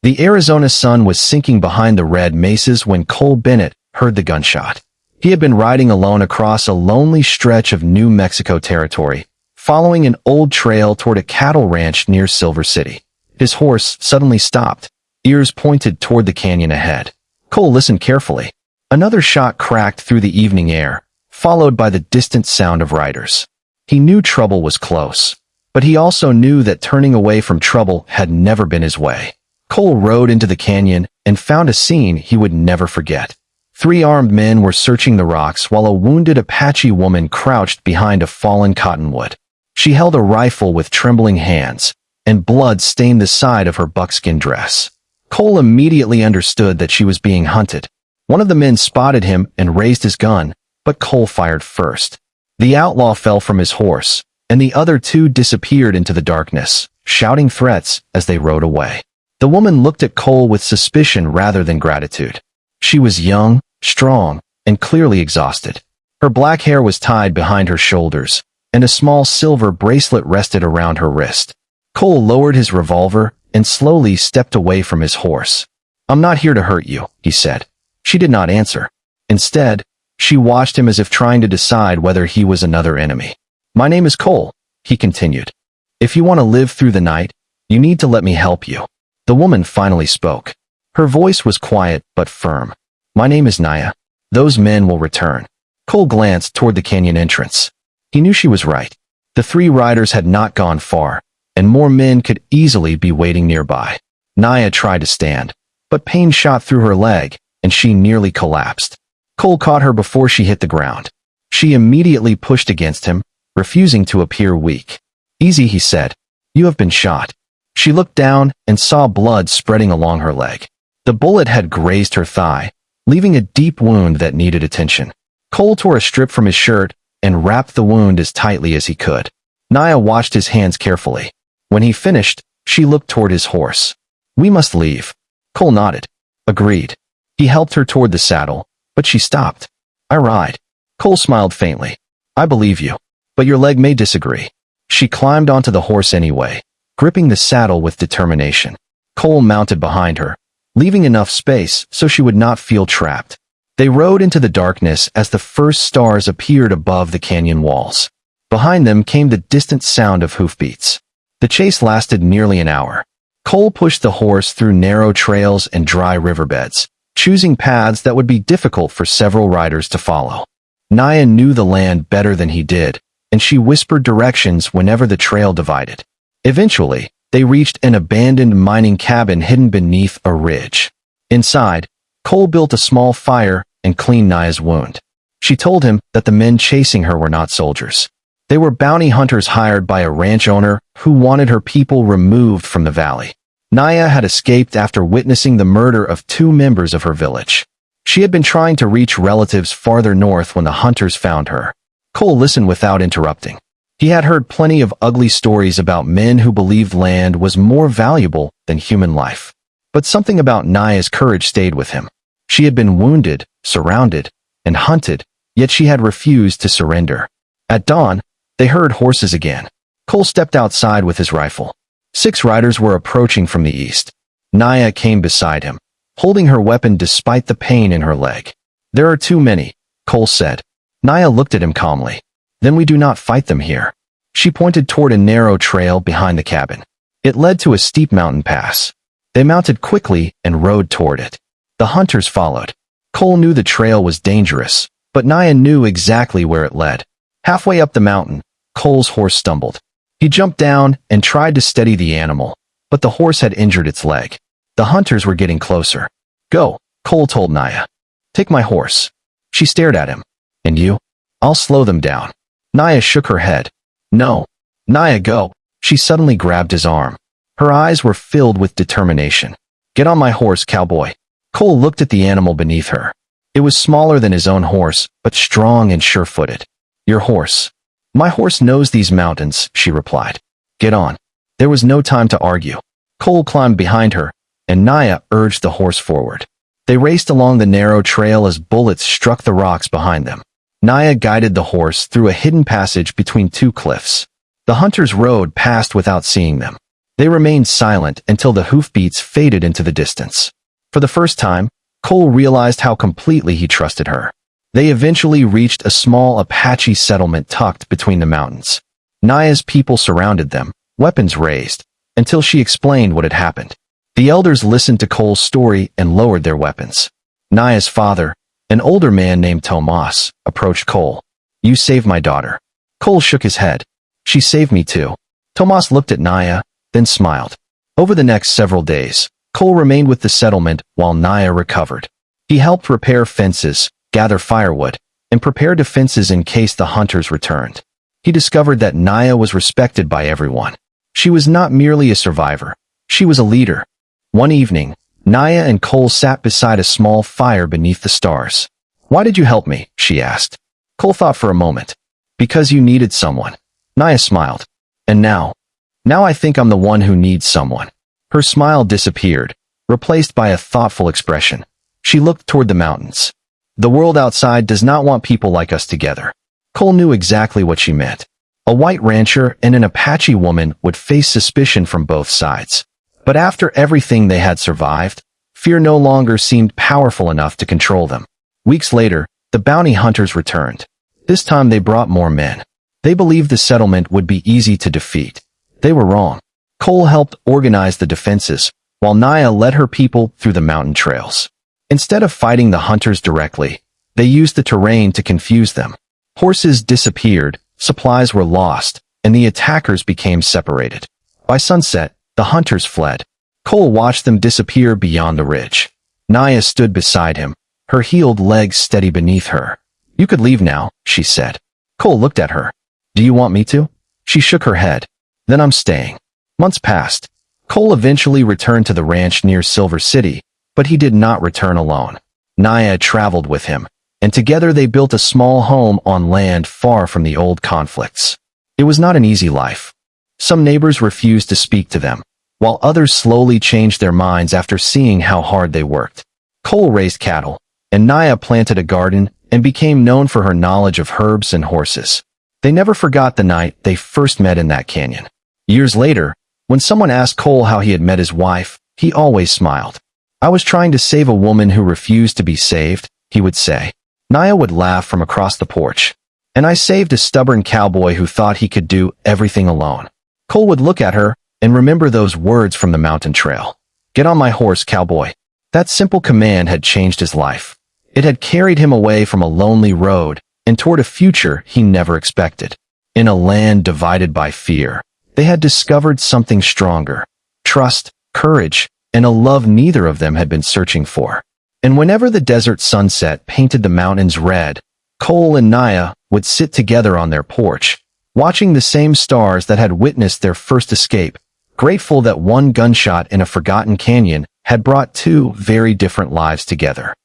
The Arizona sun was sinking behind the red mesas when Cole Bennett heard the gunshot. He had been riding alone across a lonely stretch of New Mexico territory, following an old trail toward a cattle ranch near Silver City. His horse suddenly stopped, ears pointed toward the canyon ahead. Cole listened carefully. Another shot cracked through the evening air, followed by the distant sound of riders. He knew trouble was close, but he also knew that turning away from trouble had never been his way. Cole rode into the canyon and found a scene he would never forget. 3 armed men were searching the rocks while a wounded Apache woman crouched behind a fallen cottonwood. She held a rifle with trembling hands, and blood stained the side of her buckskin dress. Cole immediately understood that she was being hunted. One of the men spotted him and raised his gun, but Cole fired first. The outlaw fell from his horse, and the other 2 disappeared into the darkness, shouting threats as they rode away. The woman looked at Cole with suspicion rather than gratitude. She was young, strong, and clearly exhausted. Her black hair was tied behind her shoulders, and a small silver bracelet rested around her wrist. Cole lowered his revolver and slowly stepped away from his horse. "I'm not here to hurt you," he said. She did not answer. Instead, she watched him as if trying to decide whether he was another enemy. "My name is Cole," he continued. "If you want to live through the night, you need to let me help you." The woman finally spoke. Her voice was quiet but firm. "My name is Naya. Those men will return." Cole glanced toward the canyon entrance. He knew she was right. The 3 riders had not gone far, and more men could easily be waiting nearby. Naya tried to stand, but pain shot through her leg, and she nearly collapsed. Cole caught her before she hit the ground. She immediately pushed against him, refusing to appear weak. "Easy," he said. "You have been shot." She looked down and saw blood spreading along her leg. The bullet had grazed her thigh, leaving a deep wound that needed attention. Cole tore a strip from his shirt and wrapped the wound as tightly as he could. Naya watched his hands carefully. When he finished, she looked toward his horse. "We must leave." Cole nodded. "Agreed." He helped her toward the saddle, but she stopped. "I ride." Cole smiled faintly. "I believe you, but your leg may disagree." She climbed onto the horse anyway, gripping the saddle with determination. Cole mounted behind her, leaving enough space so she would not feel trapped. They rode into the darkness as the first stars appeared above the canyon walls. Behind them came the distant sound of hoofbeats. The chase lasted nearly an hour. Cole pushed the horse through narrow trails and dry riverbeds, choosing paths that would be difficult for several riders to follow. Naya knew the land better than he did, and she whispered directions whenever the trail divided. Eventually, they reached an abandoned mining cabin hidden beneath a ridge. Inside, Cole built a small fire and cleaned Naya's wound. She told him that the men chasing her were not soldiers. They were bounty hunters hired by a ranch owner who wanted her people removed from the valley. Naya had escaped after witnessing the murder of 2 members of her village. She had been trying to reach relatives farther north when the hunters found her. Cole listened without interrupting. He had heard plenty of ugly stories about men who believed land was more valuable than human life. But something about Naya's courage stayed with him. She had been wounded, surrounded, and hunted, yet she had refused to surrender. At dawn, they heard horses again. Cole stepped outside with his rifle. 6 riders were approaching from the east. Naya came beside him, holding her weapon despite the pain in her leg. "There are too many," Cole said. Naya looked at him calmly. "Then we do not fight them here." She pointed toward a narrow trail behind the cabin. It led to a steep mountain pass. They mounted quickly and rode toward it. The hunters followed. Cole knew the trail was dangerous, but Naya knew exactly where it led. Halfway up the mountain, Cole's horse stumbled. He jumped down and tried to steady the animal, but the horse had injured its leg. The hunters were getting closer. "Go," Cole told Naya. "Take my horse." She stared at him. "And you?" "I'll slow them down." Naya shook her head. "No." "Naya, go." She suddenly grabbed his arm. Her eyes were filled with determination. "Get on my horse, cowboy." Cole looked at the animal beneath her. It was smaller than his own horse, but strong and sure-footed. "Your horse." "My horse knows these mountains," she replied. "Get on." There was no time to argue. Cole climbed behind her, and Naya urged the horse forward. They raced along the narrow trail as bullets struck the rocks behind them. Naya guided the horse through a hidden passage between 2 cliffs. The hunters rode past without seeing them. They remained silent until the hoofbeats faded into the distance. For the first time, Cole realized how completely he trusted her. They eventually reached a small Apache settlement tucked between the mountains. Naya's people surrounded them, weapons raised, until she explained what had happened. The elders listened to Cole's story and lowered their weapons. Naya's father, an older man named Tomas, approached Cole. "You saved my daughter." Cole shook his head. "She saved me too." Tomas looked at Naya, then smiled. Over the next several days, Cole remained with the settlement while Naya recovered. He helped repair fences, gather firewood, and prepare defenses in case the hunters returned. He discovered that Naya was respected by everyone. She was not merely a survivor. She was a leader. One evening, Naya and Cole sat beside a small fire beneath the stars. "Why did you help me?" she asked. Cole thought for a moment. "Because you needed someone." Naya smiled. "And now? Now I think I'm the one who needs someone." Her smile disappeared, replaced by a thoughtful expression. She looked toward the mountains. "The world outside does not want people like us together." Cole knew exactly what she meant. A white rancher and an Apache woman would face suspicion from both sides. But after everything they had survived, fear no longer seemed powerful enough to control them. Weeks later, the bounty hunters returned. This time they brought more men. They believed the settlement would be easy to defeat. They were wrong. Cole helped organize the defenses, while Naya led her people through the mountain trails. Instead of fighting the hunters directly, they used the terrain to confuse them. Horses disappeared, supplies were lost, and the attackers became separated. By sunset, the hunters fled. Cole watched them disappear beyond the ridge. Naya stood beside him, her healed legs steady beneath her. "You could leave now," she said. Cole looked at her. "Do you want me to?" She shook her head. "Then I'm staying." Months passed. Cole eventually returned to the ranch near Silver City, but he did not return alone. Naya traveled with him, and together they built a small home on land far from the old conflicts. It was not an easy life. Some neighbors refused to speak to them, while others slowly changed their minds after seeing how hard they worked. Cole raised cattle, and Naya planted a garden and became known for her knowledge of herbs and horses. They never forgot the night they first met in that canyon. Years later, when someone asked Cole how he had met his wife, he always smiled. "I was trying to save a woman who refused to be saved," he would say. Naya would laugh from across the porch. "And I saved a stubborn cowboy who thought he could do everything alone." Cole would look at her and remember those words from the mountain trail. "Get on my horse, cowboy." That simple command had changed his life. It had carried him away from a lonely road and toward a future he never expected. In a land divided by fear, they had discovered something stronger: trust, courage, and a love neither of them had been searching for. And whenever the desert sunset painted the mountains red, Cole and Naya would sit together on their porch, watching the same stars that had witnessed their first escape, grateful that one gunshot in a forgotten canyon had brought two very different lives together.